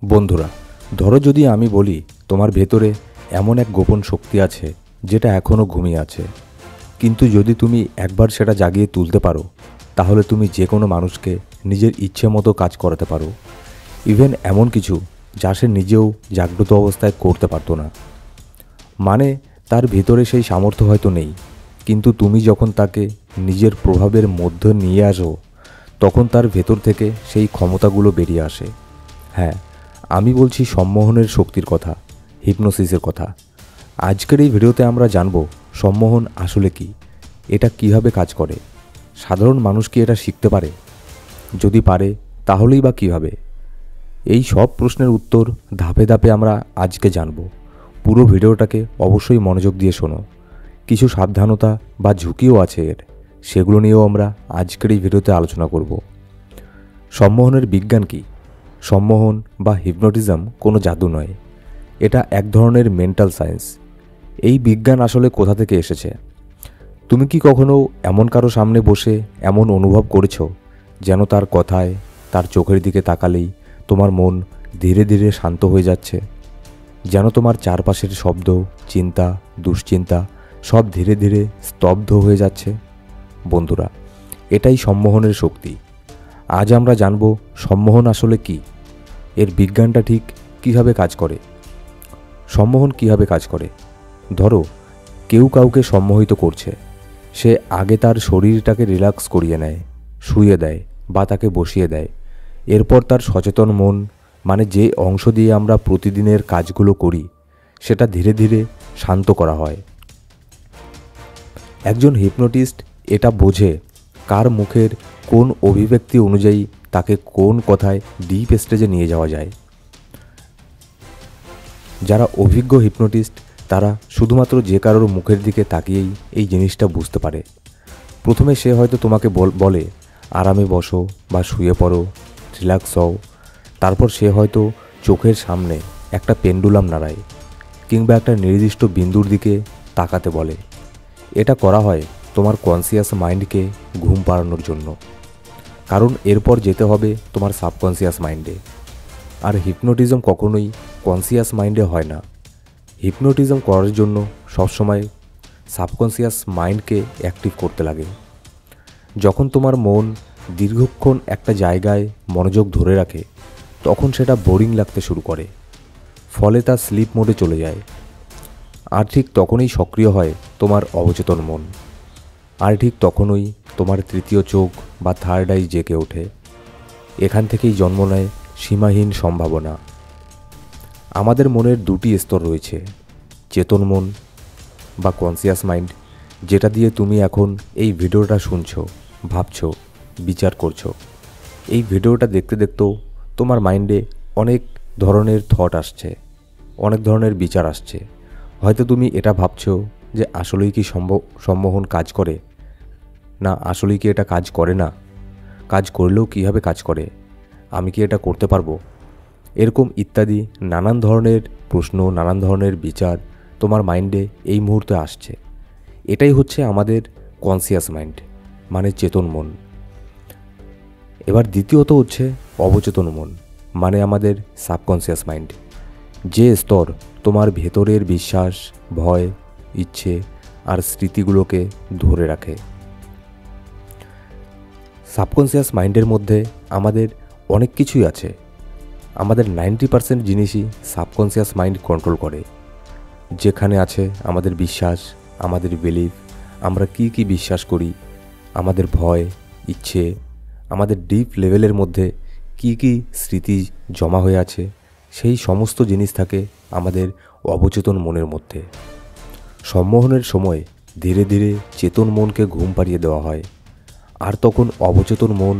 বন্ধুরা, ধরো যদি আমি বলি তোমার ভেতরে এমন এক গোপন শক্তি আছে যেটা এখনও ঘুমিয়ে আছে, কিন্তু যদি তুমি একবার সেটা জাগিয়ে তুলতে পারো তাহলে তুমি যে কোনো মানুষকে নিজের ইচ্ছে মতো কাজ করাতে পারো, ইভেন এমন কিছু যা সে নিজেও জাগ্রত অবস্থায় করতে পারতো না। মানে তার ভিতরে সেই সামর্থ্য হয়তো নেই, কিন্তু তুমি যখন তাকে নিজের প্রভাবের মধ্যে নিয়ে আসো তখন তার ভেতর থেকে সেই ক্ষমতাগুলো বেরিয়ে আসে। হ্যাঁ, আমি বলছি সম্মোহনের শক্তির কথা, হিপনোসিসের কথা। আজকের এই ভিডিওতে আমরা জানব সম্মোহন আসলে কি, এটা কিভাবে কাজ করে, সাধারণ মানুষ কি এটা শিখতে পারে, যদি পারে তাহলেই বা কীভাবে। এই সব প্রশ্নের উত্তর ধাপে ধাপে আমরা আজকে জানব। পুরো ভিডিওটাকে অবশ্যই মনোযোগ দিয়ে শোনো। কিছু সাবধানতা বা ঝুঁকিও আছে এর, সেগুলো নিয়েও আমরা আজকের এই ভিডিওতে আলোচনা করব। সম্মোহনের বিজ্ঞান কী? সম্মোহন বা হিপনোটিজম কোনো জাদু নয়, এটা এক ধরনের মেন্টাল সায়েন্স। এই বিজ্ঞান আসলে কোথা থেকে এসেছে? তুমি কি কখনো এমন কারো সামনে বসে এমন অনুভব করেছো যেন তার কথায়, তার চোখের দিকে তাকালেই তোমার মন ধীরে ধীরে শান্ত হয়ে যাচ্ছে, যেন তোমার চারপাশের শব্দ, চিন্তা, দুশ্চিন্তা সব ধীরে ধীরে স্তব্ধ হয়ে যাচ্ছে? বন্ধুরা, এটাই সম্মোহনের শক্তি। আজ আমরা জানব সম্মোহন আসলে কি, এর বিজ্ঞানটা ঠিক কীভাবে কাজ করে। সম্মোহন কীভাবে কাজ করে? ধরো কেউ কাউকে সম্মোহিত করছে, সে আগে তার শরীরটাকে রিল্যাক্স করিয়ে নেয়, শুইয়ে দেয় বা তাকে বসিয়ে দেয়। এরপর তার সচেতন মন, মানে যে অংশ দিয়ে আমরা প্রতিদিনের কাজগুলো করি, সেটা ধীরে ধীরে শান্ত করা হয়। একজন হিপনোটিস্ট এটা বোঝে কার মুখের কোন অভিব্যক্তি অনুযায়ী তাকে কোন কথায় ডিপ স্টেজে নিয়ে যাওয়া যায়। যারা অভিজ্ঞ হিপনোটিস্ট তারা শুধুমাত্র যে কারোর মুখের দিকে তাকিয়েই এই জিনিসটা বুঝতে পারে। প্রথমে সে হয়তো তোমাকে বলে আরামে বসো বা শুয়ে পড়ো, রিল্যাক্স হও। তারপর সে হয়তো চোখের সামনে একটা পেন্ডুলাম নাড়ায় কিংবা একটা নির্দিষ্ট বিন্দুর দিকে তাকাতে বলে। এটা করা হয় তোমার কনসিয়াস মাইন্ডকে ঘুম পাড়ানোর জন্য, কারণ এরপর যেতে হবে তোমার সাবকনসিয়াস মাইন্ডে। আর হিপনোটিজম কখনোই কনসিয়াস মাইন্ডে হয় না। হিপনোটিজম করার জন্য সবসময় সাবকনসিয়াস মাইন্ডকে অ্যাক্টিভ করতে লাগে। যখন তোমার মন দীর্ঘক্ষণ একটা জায়গায় মনোযোগ ধরে রাখে তখন সেটা বোরিং লাগতে শুরু করে, ফলে তা স্লিপ মোডে চলে যায়। আর ঠিক তখনই সক্রিয় হয় তোমার অবচেতন মন। আর ঠিক তখনই তোমার তৃতীয় চোখ বা থার্ড আই জেগে ওঠে। এখান থেকেই জন্ম নেয় সীমাহীন সম্ভাবনা। আমাদের মনের দুটি স্তর রয়েছে, চেতন মন বা কনসিয়াস মাইন্ড, যেটা দিয়ে তুমি এখন এই ভিডিওটা শুনছো, ভাবছো, বিচার করছো। এই ভিডিওটা দেখতে দেখতেও তোমার মাইন্ডে অনেক ধরনের থট আসছে, অনেক ধরনের বিচার আসছে। হয়তো তুমি এটা ভাবছো যে আসলেই কি সম্মোহন কাজ করে, না আসলেই কি এটা কাজ করে না, কাজ করলেও কীভাবে কাজ করে, আমি কি এটা করতে পারবো, এরকম ইত্যাদি নানান ধরনের প্রশ্ন, নানান ধরনের বিচার তোমার মাইন্ডে এই মুহূর্তে আসছে। এটাই হচ্ছে আমাদের কনসিয়াস মাইন্ড, মানে চেতন মন। এবার দ্বিতীয়ত হচ্ছে অবচেতন মন, মানে আমাদের সাবকনসিয়াস মাইন্ড, যে স্তর তোমার ভেতরের বিশ্বাস, ভয়, ইচ্ছে আর স্মৃতিগুলোকে ধরে রাখে। সাবকনসিয়াস মাইন্ডের মধ্যে আমাদের অনেক কিছুই আছে। আমাদের 90% জিনিসই সাবকনসিয়াস মাইন্ড কন্ট্রোল করে। যেখানে আছে আমাদের বিশ্বাস, আমাদের বিলিফ, আমরা কি কি বিশ্বাস করি, আমাদের ভয়, ইচ্ছে, আমাদের ডিপ লেভেলের মধ্যে কি কি স্মৃতি জমা হয়ে আছে, সেই সমস্ত জিনিস থাকে আমাদের অবচেতন মনের মধ্যে। সম্মোহনের সময় ধীরে ধীরে চেতন মনকে ঘুম পাড়িয়ে দেওয়া হয়, আর তখন অবচেতন মন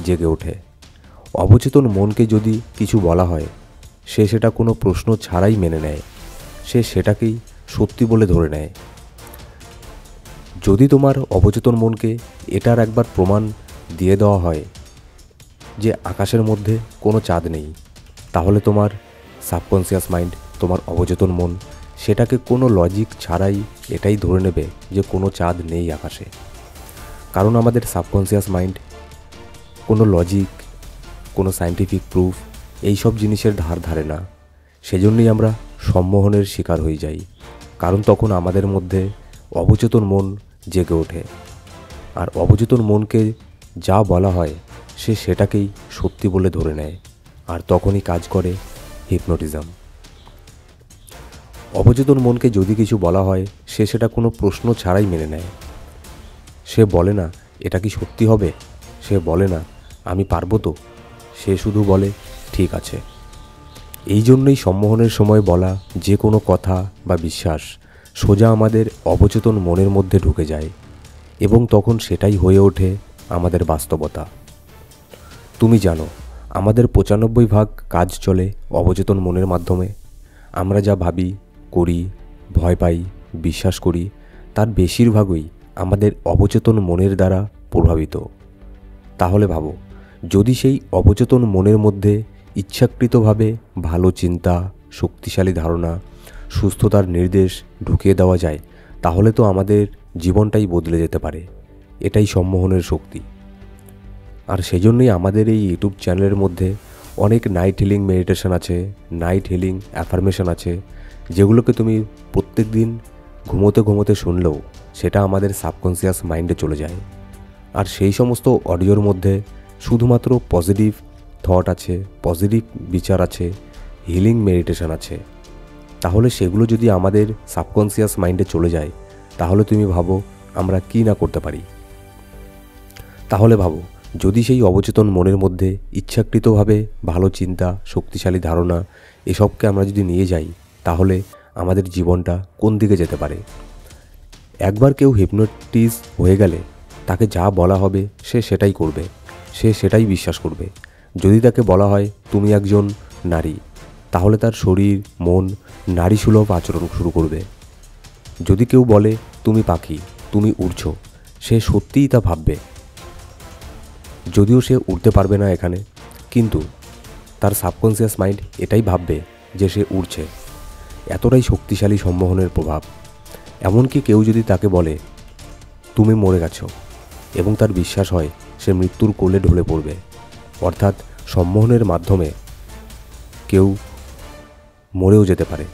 জেগে ওঠে। অবচেতন মনকে যদি কিছু বলা হয়, সে সেটা কোনো প্রশ্ন ছাড়াই মেনে নেয়, সে সেটাকেই সত্যি বলে ধরে নেয়। যদি তোমার অবচেতন মনকে এটার একবার প্রমাণ দিয়ে দেওয়া হয় যে আকাশের মধ্যে কোনো চাঁদ নেই, তাহলে তোমার সাবকনসিয়াস মাইন্ড, তোমার অবচেতন মন সেটাকে কোনো লজিক ছাড়াই এটাই ধরে নেবে যে কোনো চাঁদ নেই আকাশে। কারণ আমাদের সাবকনসিয়াস মাইন্ড কোনো লজিক, কোনো সায়েন্টিফিক প্রুফ এই সব জিনিসের ধার ধারে না। সেজন্যই আমরা সম্মোহনের শিকার হয়ে যাই, কারণ তখন আমাদের মধ্যে অবচেতন মন জেগে ওঠে। আর অবচেতন মনকে যা বলা হয় সে সেটাকেই সত্যি বলে ধরে নেয়, আর তখনই কাজ করে হিপনোটিজম। অবচেতন মনকে যদি কিছু বলা হয় সে সেটা কোনো প্রশ্ন ছাড়াই মেনে নেয়। সে বলে না এটা কি সত্যি হবে, সে বলে না আমি পারবো তো, সে শুধু বলে ঠিক আছে। এই জন্যই সম্মোহনের সময় বলা যে কোনো কথা বা বিশ্বাস সোজা আমাদের অবচেতন মনের মধ্যে ঢুকে যায়, এবং তখন সেটাই হয়ে ওঠে আমাদের বাস্তবতা। তুমি জানো, আমাদের 95% কাজ চলে অবচেতন মনের মাধ্যমে। আমরা যা ভাবি, করি, ভয় পাই, বিশ্বাস করি, তার বেশিরভাগই আমাদের অবচেতন মনের দ্বারা প্রভাবিত। তাহলে ভাবো, যদি সেই অবচেতন মনের মধ্যে ইচ্ছাকৃতভাবে ভালো চিন্তা, শক্তিশালী ধারণা, সুস্থতার নির্দেশ ঢুকিয়ে দেওয়া যায়, তাহলে তো আমাদের জীবনটাই বদলে যেতে পারে। এটাই সম্মোহনের শক্তি। আর সেজন্যই আমাদের এই ইউটিউব চ্যানেলের মধ্যে অনেক নাইট হিলিং মেডিটেশন আছে, নাইট হিলিং অ্যাফার্মেশন আছে, যেগুলোকে তুমি প্রত্যেক দিন ঘুমোতে ঘুমোতে শুনলেও সেটা আমাদের সাবকনসিয়াস মাইন্ডে চলে যায়। আর সেই সমস্ত অডিওর মধ্যে শুধুমাত্র পজিটিভ থট আছে, পজিটিভ বিচার আছে, হিলিং মেডিটেশন আছে। তাহলে সেগুলো যদি আমাদের সাবকনসিয়াস মাইন্ডে চলে যায়, তাহলে তুমি ভাবো আমরা কি না করতে পারি। তাহলে ভাবো, যদি সেই অবচেতন মনের মধ্যে ইচ্ছাকৃতভাবে ভালো চিন্তা, শক্তিশালী ধারণা এসবকে আমরা যদি নিয়ে যাই, তাহলে আমাদের জীবনটা কোন দিকে যেতে পারে। একবার কেউ হিপনোটিস হয়ে গেলে তাকে যা বলা হবে সে সেটাই করবে, সে সেটাই বিশ্বাস করবে। যদি তাকে বলা হয় তুমি একজন নারী, তাহলে তার শরীর মন নারীসুলভ আচরণ শুরু করবে। যদি কেউ বলে তুমি পাখি, তুমি উড়ছো, সে সত্যিই তা ভাববে। যদিও সে উড়তে পারবে না এখানে, কিন্তু তার সাবকনসিয়াস মাইন্ড এটাই ভাববে যে সে উড়ছে। এতটাই শক্তিশালী সম্মোহনের প্রভাব। এমনকি কেউ যদি তাকে বলে তুমি মরে গেছো, এবং তার বিশ্বাস হয় সে মৃত্যুর কোলে ঢলে পড়বে। অর্থাৎ সম্মোহনের মাধ্যমে কেউ মরেও যেতে পারে।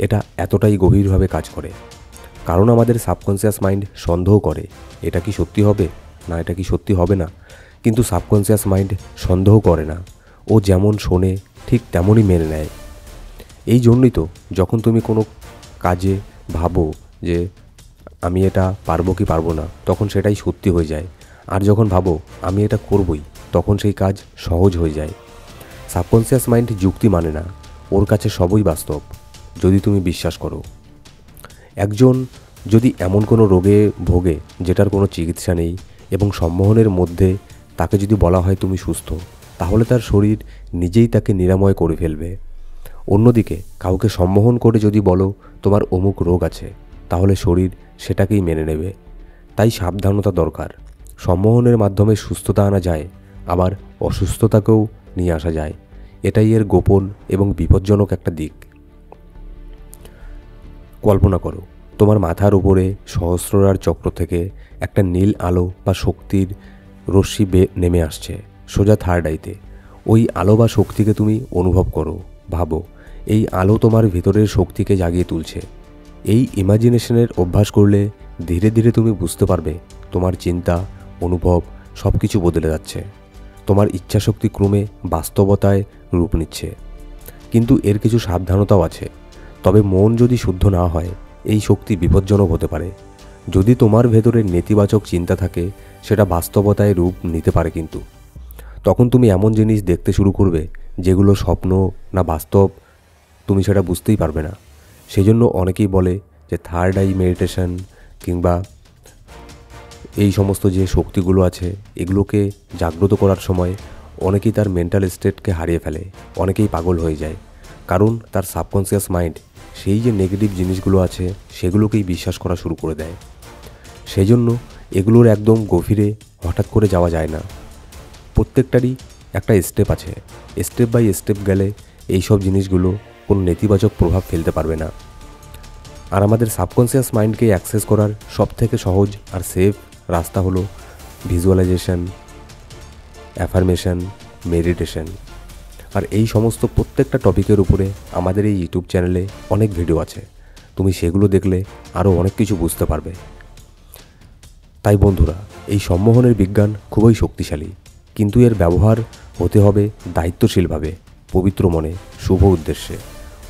এটা এতটাই গভীরভাবে কাজ করে, কারণ আমাদের সাবকনসিয়াস মাইন্ড সন্দেহ করে এটা কি সত্যি হবে না, এটা কি সত্যি হবে না। কিন্তু সাবকনসিয়াস মাইন্ড সন্দেহ করে না, ও যেমন শোনে ঠিক তেমনই মেনে নেয়। এই জন্যই তো যখন তুমি কোনো কাজে ভাবো যে আমি এটা পারবো কি পারবো না, তখন সেটাই সত্যি হয়ে যায়। আর যখন ভাবো আমি এটা করবই, তখন সেই কাজ সহজ হয়ে যায়। সাবকনসিয়াস মাইন্ড যুক্তি মানে না, ওর কাছে সবই বাস্তব, যদি তুমি বিশ্বাস করো। একজন যদি এমন কোনো রোগে ভোগে যেটার কোনো চিকিৎসা নেই, এবং সম্মোহনের মধ্যে তাকে যদি বলা হয় তুমি সুস্থ, তাহলে তার শরীর নিজেই তাকে নিরাময় করে ফেলবে। অন্যদিকে কাউকে সম্মোহন করে যদি বলো তোমার অমুক রোগ আছে, তাহলে শরীর সেটাকেই মেনে নেবে। তাই সাবধানতা দরকার। সম্মোহনের মাধ্যমে সুস্থতা আনা যায়, আবার অসুস্থতাকেও নিয়ে আসা যায়। এটাই এর গোপন এবং বিপজ্জনক একটা দিক। কল্পনা করো, তোমার মাথার উপরে সহস্ররার চক্র থেকে একটা নীল আলো বা শক্তির রশ্মি নেমে আসছে সোজা থার্ড আইতে। ওই আলো বা শক্তিকে তুমি অনুভব করো, ভাবো এই আলো তোমার ভিতরের শক্তিকে জাগিয়ে তুলছে। এই ইমাজিনেশনের অভ্যাস করলে ধীরে ধীরে তুমি বুঝতে পারবে তোমার চিন্তা, অনুভব সব কিছু বদলে যাচ্ছে। তোমার ইচ্ছাশক্তি ক্রমে বাস্তবতায় রূপ নিচ্ছে। কিন্তু এর কিছু সাবধানতাও আছে। তবে মন যদি শুদ্ধ না হয়, এই শক্তি বিপজ্জনক হতে পারে। যদি তোমার ভেতরে নেতিবাচক চিন্তা থাকে, সেটা বাস্তবতায় রূপ নিতে পারে। কিন্তু তখন তুমি এমন জিনিস দেখতে শুরু করবে যেগুলো স্বপ্ন না বাস্তব তুমি সেটা বুঝতেই পারবে না। সেজন্য অনেকেই বলে যে থার্ড আই মেডিটেশন কিংবা এই সমস্ত যে শক্তিগুলো আছে এগুলোকে জাগ্রত করার সময় অনেকেই তার মেন্টাল স্টেটকে হারিয়ে ফেলে, অনেকেই পাগল হয়ে যায়। কারণ তার সাবকনসিয়াস মাইন্ড সেই যে নেগেটিভ জিনিসগুলো আছে সেগুলোকেই বিশ্বাস করা শুরু করে দেয়। সেই জন্য এগুলোর একদম গভীরে হঠাৎ করে যাওয়া যায় না। প্রত্যেকটারই একটা স্টেপ আছে। স্টেপ বাই স্টেপ গেলে এই সব জিনিসগুলো কোনো নেতিবাচক প্রভাব ফেলতে পারবে না। আর আমাদের সাবকনসিয়াস মাইন্ডকে অ্যাক্সেস করার সবথেকে সহজ আর সেফ রাস্তা হলো ভিজুয়ালাইজেশন, অ্যাফার্মেশন, মেডিটেশন। আর এই সমস্ত প্রত্যেকটা টপিকের উপরে আমাদের এই ইউটিউব চ্যানেলে অনেক ভিডিও আছে, তুমি সেগুলো দেখলে আরও অনেক কিছু বুঝতে পারবে। তাই বন্ধুরা, এই সম্মোহনের বিজ্ঞান খুবই শক্তিশালী, কিন্তু এর ব্যবহার হতে হবে দায়িত্বশীলভাবে, পবিত্র মনে, শুভ উদ্দেশ্যে।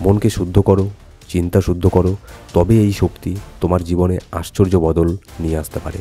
মনকে শুদ্ধ করো, চিন্তা শুদ্ধ করো, তবে এই শক্তি তোমার জীবনে আশ্চর্য বদল নিয়ে আসতে পারে।